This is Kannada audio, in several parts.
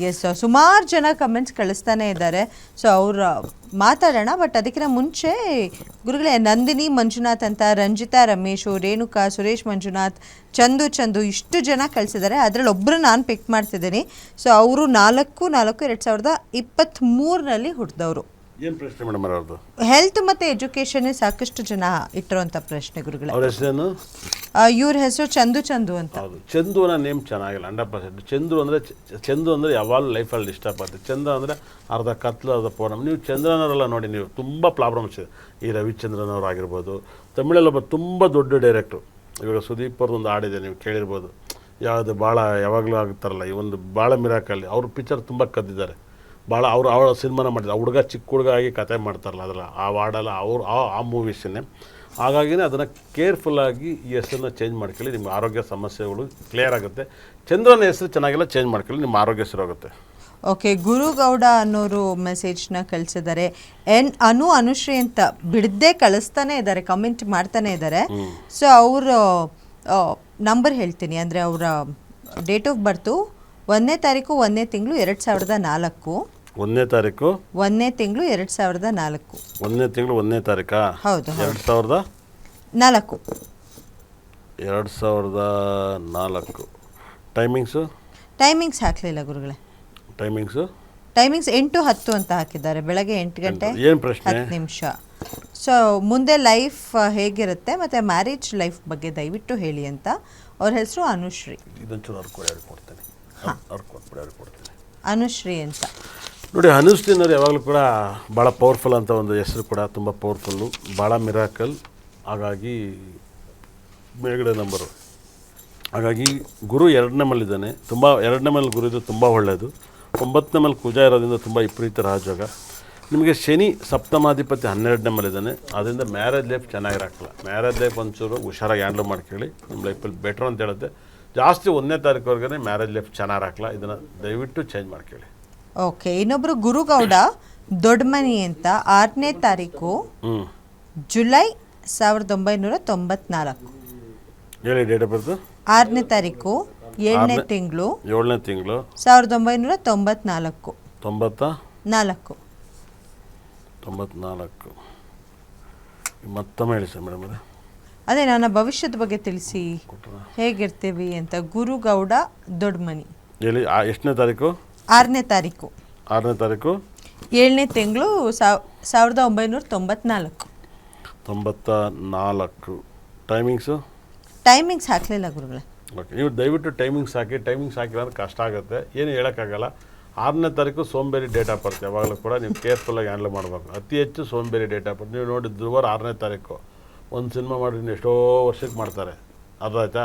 ಎಸ್, ಸುಮಾರು ಜನ ಕಮೆಂಟ್ಸ್ ಕಳಿಸ್ತಾನೆ ಇದ್ದಾರೆ. ಸೊ ಅವ್ರು ಮಾತಾಡೋಣ. ಬಟ್ ಅದಕ್ಕಿಂತ ಮುಂಚೆ ಗುರುಗಳೇ, ನಂದಿನಿ ಮಂಜುನಾಥ್ ಅಂತ, ರಂಜಿತಾ ರಮೇಶು, ರೇಣುಕಾ, ಸುರೇಶ್ ಮಂಜುನಾಥ್, ಚಂದು ಇಷ್ಟು ಜನ ಕಳಿಸಿದ್ದಾರೆ. ಅದರಲ್ಲಿ ಒಬ್ಬರು ನಾನು ಪಿಕ್ ಮಾಡ್ತಿದ್ದೀನಿ. ಸೊ ಅವರು 4/4/2023 ಹುಟ್ಟಿದವರು. ಏನು ಪ್ರಶ್ನೆ ಮೇಡಮ್ ಅವ್ರದ್ದು? ಹೆಲ್ತ್ ಮತ್ತು ಎಜುಕೇಷನ್ ಸಾಕಷ್ಟು ಜನ ಇಟ್ಟಿರುವಂಥ ಪ್ರಶ್ನೆ ಗುರುಗಳೇ. ಅವ್ರ ಹೆಸರೇನು? ಇವ್ರ ಹೆಸರು ಚಂದು ಅಂತ. ಹೌದು, ಚಂದುನ ನೇಮ್ ಚೆನ್ನಾಗಿಲ್ಲ 100%. ಚಂದು ಅಂದರೆ ಯಾವಾಗಲೂ ಲೈಫಲ್ಲಿ ಡಿಸ್ಟರ್ಬ್ ಆಗುತ್ತೆ. ಚಂದ ಅಂದರೆ ಅರ್ಧ ಕತ್ಲು ಅರ್ಧ ಪೂರ್ಣಮ್. ನೀವು ಚಂದ್ರನವರೆಲ್ಲ ನೋಡಿ, ನೀವು ತುಂಬ ಪ್ರಾಬ್ಲಮ್ಸ್ ಇದೆ. ಈ ರವಿಚಂದ್ರನ್ ಆಗಿರ್ಬೋದು, ತಮಿಳಲ್ಲಿ ಒಬ್ಬ ತುಂಬ ದೊಡ್ಡ ಡೈರೆಕ್ಟ್ರು. ಇವಾಗ ಸುದೀಪ್ ಅವ್ರದ್ದೊಂದು ಹಾಡಿದೆ, ನೀವು ಕೇಳಿರ್ಬೋದು. ಯಾವುದು ಭಾಳ ಯಾವಾಗಲೂ ಆಗುತ್ತಾರಲ್ಲ, ಈ ಒಂದು ಭಾಳ ಮಿರಾಕಲ್ಲಿ ಅವ್ರ ಪಿಕ್ಚರ್ ತುಂಬ ಕದ್ದಿದ್ದಾರೆ. ಭಾಳ ಅವರ ಸಿನಿಮಾನ ಮಾಡಿದ್ದಾರೆ. ಆ ಹುಡುಗ ಚಿಕ್ಕ ಹುಡುಗ ಆಗಿ ಕತೆ ಮಾಡ್ತಾರಲ್ಲ, ಅದಲ್ಲ ಆ ವಾರ್ಡಲ್ಲ ಅವರು ಆ ಮೂವೀಸನ್ನೇ. ಹಾಗಾಗಿನೇ ಅದನ್ನು ಕೇರ್ಫುಲ್ಲಾಗಿ ಈ ಹೆಸರನ್ನ ಚೇಂಜ್ ಮಾಡ್ಕೊಳ್ಳಿ. ನಿಮ್ಮ ಆರೋಗ್ಯ ಸಮಸ್ಯೆಗಳು ಕ್ಲಿಯರ್ ಆಗುತ್ತೆ. ಚಂದ್ರನ ಹೆಸರು ಚೆನ್ನಾಗಿಲ್ಲ, ಚೇಂಜ್ ಮಾಡ್ಕೊಳ್ಳಿ, ನಿಮ್ಮ ಆರೋಗ್ಯ ಸರೋಗುತ್ತೆ. ಓಕೆ, ಗುರುಗೌಡ ಅನ್ನೋರು ಮೆಸೇಜ್ನ ಕಳಿಸಿದ್ದಾರೆ. ಅನುಶ್ರೀ ಅಂತ ಬಿಡದೆ ಕಳಿಸ್ತಾನೆ ಇದ್ದಾರೆ, ಕಮೆಂಟ್ ಮಾಡ್ತಾನೆ ಇದ್ದಾರೆ. ಸೊ ಅವರು ನಂಬರ್ ಹೇಳ್ತೀನಿ, ಅಂದರೆ ಅವರ ಡೇಟ್ ಆಫ್ ಬರ್ತು 1ನೇ ತಾರೀಕು 1ನೇ ತಿಂಗಳು 2004. 1ನೇ ತಾರೀಕು 1ನೇ ತಿಂಗಳು 2004. 1ನೇ ತಿಂಗಳು 1ನೇ ತಾರೀಕಾ? ಹೌದು, 2004. 2004. ಟೈಮಿಂಗ್ಸ್ ಹಾಕಲಿಲ್ಲ ಗುರುಗಳೇ. ಟೈಮಿಂಗ್ಸ್ 8:10 ಅಂತ ಹಾಕಿದ್ದಾರೆ, ಬೆಳಗ್ಗೆ 8 ಗಂಟೆ ಏನು ಪ್ರಶ್ನೆ? 10 ನಿಮಿಷ. ಸೊ ಮುಂದೆ ಲೈಫ್ ಹೇಗಿರುತ್ತೆ ಮತ್ತು ಮ್ಯಾರೇಜ್ ಲೈಫ್ ಬಗ್ಗೆ ದಯವಿಟ್ಟು ಹೇಳಿ ಅಂತ. ಅವ್ರ ಹೆಸರು ಅನುಶ್ರೀ. ಇದೊಂಚೂರು ಅನುಶ್ರೀ ಅಂತ ನೋಡಿ. ಅನುಶ್ರೀನವ್ರು ಯಾವಾಗಲೂ ಕೂಡ ಭಾಳ ಪವರ್ಫುಲ್ ಅಂತ ಒಂದು ಹೆಸರು ಕೂಡ ತುಂಬ ಪವರ್ಫುಲ್ಲು, ಭಾಳ ಮಿರಾಕಲ್. ಹಾಗಾಗಿ ಮೇಲ್ಗಡೆ ನಂಬರು. ಹಾಗಾಗಿ ಗುರು 2ನೇ ಮಲ್ಲಿದ್ದಾನೆ, ತುಂಬ 2ನೇ ಮಲ್ಲಿ ಗುರು ಇದು ತುಂಬ ಒಳ್ಳೆಯದು. 9ನೇ ಮಲ್ಲಿ ಕುಜ ಇರೋದ್ರಿಂದ ತುಂಬ ವಿಪರೀತ ರಾಜಯೋಗ. ನಿಮಗೆ ಶನಿ ಸಪ್ತಮಾಧಿಪತಿ 12ನೇ ಮಲ್ಲಿದ್ದಾನೆ, ಅದರಿಂದ ಮ್ಯಾರೇಜ್ ಲೈಫ್ ಚೆನ್ನಾಗಿರಕ್ಕಿಲ್ಲ. ಮ್ಯಾರೇಜ್ ಲೈಫ್ ಒಂಚೂರು ಹುಷಾರಾಗಿ ಹ್ಯಾಂಡ್ಲ್ ಮಾಡ್ಕೊಳ್ಳಿ, ನಿಮ್ಮ ಲೈಫಲ್ಲಿ ಬೆಟ್ರ್ ಅಂತ ಹೇಳುತ್ತೆ. ಜಾಸ್ತಿ 1ನೇ ತಾರೀಕುವರೆಗೆ ಮ್ಯಾರೇಜ್ ಲೈಫ್ ಚೆನ್ನಾಗಿರಕ್ಕಿಲ್ಲ, ಇದನ್ನು ದಯವಿಟ್ಟು ಚೇಂಜ್ ಮಾಡ್ಕೊಳ್ಳಿ. ಓಕೆ, ಇನ್ನೊಬ್ಬರು ಗುರುಗೌಡ ದೊಡ್ಡಮನಿ ಅಂತ, 6ನೇ ತಾರೀಕು ಜುಲೈ 1994. ಹೇಳಿ ಡೇಟ್ ಆಫ್ ಬರ್ತ್. 6ನೇ ತಾರೀಕು 7ನೇ ತಿಂಗಳು 1994. 94. ಮತ್ತೊಮ್ಮೆ ಹೇಳಿ ಸರ್ ಮೇಡಮ್. ಅದೇ ನನ್ನ ಭವಿಷ್ಯದ ಬಗ್ಗೆ ತಿಳಿಸಿ, ಹೇಗಿರ್ತೀವಿ ಅಂತ. ಗುರುಗೌಡ ದೊಡ್ಡಮನಿ. ಹೇಳಿ, ಎಷ್ಟನೇ ತಾರೀಕು? 6ನೇ ತಾರೀಕು 7ನೇ ತಿಂಗಳು 1994. 94. ಟೈಮಿಂಗ್ಸ್ ಹಾಕಲಿಲ್ಲ ಗುರುಗಳೇ. ಓಕೆ, ನೀವು ದಯವಿಟ್ಟು ಟೈಮಿಂಗ್ಸ್ ಹಾಕಿ. ಟೈಮಿಂಗ್ಸ್ ಹಾಕಿಲ್ಲ ಅಂದ್ರೆ ಕಷ್ಟ ಆಗುತ್ತೆ, ಏನು ಹೇಳೋಕ್ಕಾಗಲ್ಲ. 6ನೇ ತಾರೀಕು ಸೋಂಬೇರಿ ಡೇಟ್ ಆಫ್ ಬರ್ತ್. ಯಾವಾಗಲೂ ಕೂಡ ನೀವು ಕೇರ್ಫುಲ್ಲಾಗಿ ಹ್ಯಾಂಡಲ್ ಮಾಡಬೇಕು. ಅತಿ ಹೆಚ್ಚು ಸೋಂಬೇರಿ ಡೇಟ್ ಆಫ್ ಬರ್ತ್. ನೀವು ನೋಡಿ, ಧ್ರುವರ್ 6ನೇ ತಾರೀಕು ಒಂದು ಸಿನಿಮಾ ಮಾಡಿ ಎಷ್ಟೋ ವರ್ಷಕ್ಕೆ ಮಾಡ್ತಾರೆ, ಅದಾಯ್ತಾ.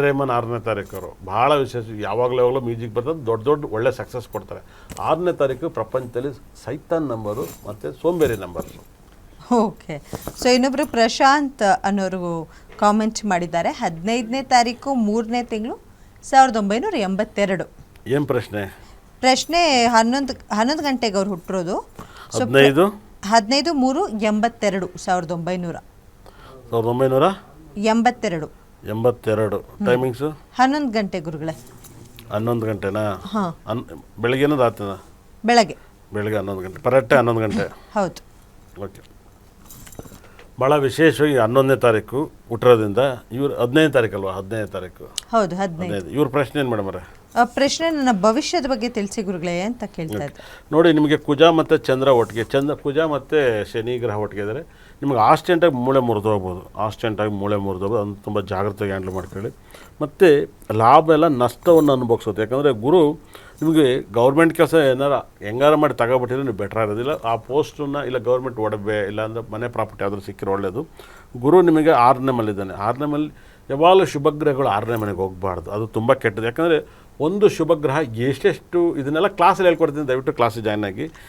ರೇಮನ್ 6ನೇ ತಾರೀಕು ಅವರು ಭಾಳ ವಿಶೇಷ. ಯಾವಾಗಲೂ ಮ್ಯೂಸಿಕ್ ಬರ್ತದೆ, ದೊಡ್ಡ ಒಳ್ಳೆ ಸಕ್ಸಸ್ ಕೊಡ್ತಾರೆ. 6ನೇ ತಾರೀಕು ಪ್ರಪಂಚದಲ್ಲಿ ಸೈತಾನ್ ನಂಬರು ಮತ್ತು ಸೋಂಬೇರಿ ನಂಬರು. ಓಕೆ, ಸೊ ಇನ್ನೊಬ್ಬರು ಪ್ರಶಾಂತ್ ಅನ್ನೋರು ಕಾಮೆಂಟ್ ಮಾಡಿದ್ದಾರೆ. 15ನೇ ತಾರೀಕು 3ನೇ ತಿಂಗಳು 1982. ಏನು ಪ್ರಶ್ನೆ? 11 ಗಂಟೆಗೆ ಅವ್ರು ಹುಟ್ಟಿರೋದು. 15/3/82. 1982. ಟೈಮಿಂಗ್ಸು 11 ಗಂಟೆ ಗುರುಗಳೇ. 11 ಗಂಟೆನಾ? ಹಾಂ. ಬೆಳಗ್ಗೆನೂ ರಾತ್ರಿನಾ? ಬೆಳಗ್ಗೆ 11 ಗಂಟೆ. ಕರೆಕ್ಟೇ 11 ಗಂಟೆ. ಹೌದು. ಓಕೆ, ಭಾಳ ವಿಶೇಷವಾಗಿ 11ನೇ ತಾರೀಕು ಹುಟ್ಟಿರೋದ್ರಿಂದ ಇವ್ರು 15ನೇ ತಾರೀಕಲ್ವಾ? 15ನೇ ತಾರೀಕು. ಹೌದು, 15. ಇವ್ರ ಪ್ರಶ್ನೆ ಏನು ಮೇಡಮ್ ಅವರೇ? ಪ್ರಶ್ನೆ ನನ್ನ ಭವಿಷ್ಯದ ಬಗ್ಗೆ ತಿಳಿಸಿ ಗುರುಗಳೇ ಅಂತ ಕೇಳ್ತಾ ಇದ್ದೆ. ನೋಡಿ, ನಿಮಗೆ ಕುಜ ಮತ್ತು ಚಂದ್ರ ಒಟ್ಟಿಗೆ, ಕುಜ ಮತ್ತು ಶನಿ ಗ್ರಹ ಒಟ್ಟಿಗೆ ಇದ್ದರೆ ನಿಮಗೆ ಆಸ್ಟೆಂಟಾಗಿ ಮೂಳೆ ಮುರಿದೋಗ್ಬೋದು. ಅದನ್ನು ತುಂಬ ಜಾಗ್ರತೆಯಾಗಿ ಹ್ಯಾಂಡಲ್ ಮಾಡ್ಕೊಳ್ಳಿ. ಮತ್ತು ಲಾಭ ಎಲ್ಲ ನಷ್ಟವನ್ನು ಅನುಭವಿಸೋದು. ಯಾಕಂದರೆ ಗುರು ನಿಮಗೆ ಗೌರ್ಮೆಂಟ್ ಕೆಲಸ ಹೆಂಗಾರ ಮಾಡಿ ತಗೋಬಿಟ್ಟಿದ್ರೆ ನೀವು ಬೆಟ್ರ್ ಆಗೋದಿಲ್ಲ. ಆ ಪೋಸ್ಟನ್ನು ಇಲ್ಲ ಗೌರ್ಮೆಂಟ್ ಒಡವೆ ಇಲ್ಲಾಂದರೆ ಮನೆ ಪ್ರಾಪರ್ಟಿ ಆದರೂ ಸಿಕ್ಕಿರೋ ಒಳ್ಳೆಯದು. ಗುರು ನಿಮಗೆ 6ನೇ ಮಲ್ಲಿದ್ದಾನೆ. 6ನೇ ಮಲ್ಲಿ ಯಾವಾಗಲೂ ಶುಭಗ್ರಹಗಳು 6ನೇ ಮನೆಗೆ ಹೋಗಬಾರ್ದು, ಅದು ತುಂಬ ಕೆಟ್ಟದ್ದು. ಯಾಕಂದರೆ ಒಂದು ಶುಭಗ್ರಹ ಎಷ್ಟೆಷ್ಟು ಇದನ್ನೆಲ್ಲ ಕ್ಲಾಸಲ್ಲಿ ಹೇಳ್ಕೊಡ್ತೀನಿ, ದಯವಿಟ್ಟು ಕ್ಲಾಸಿಗೆ ಜಾಯ್ನ್ ಆಗಿ.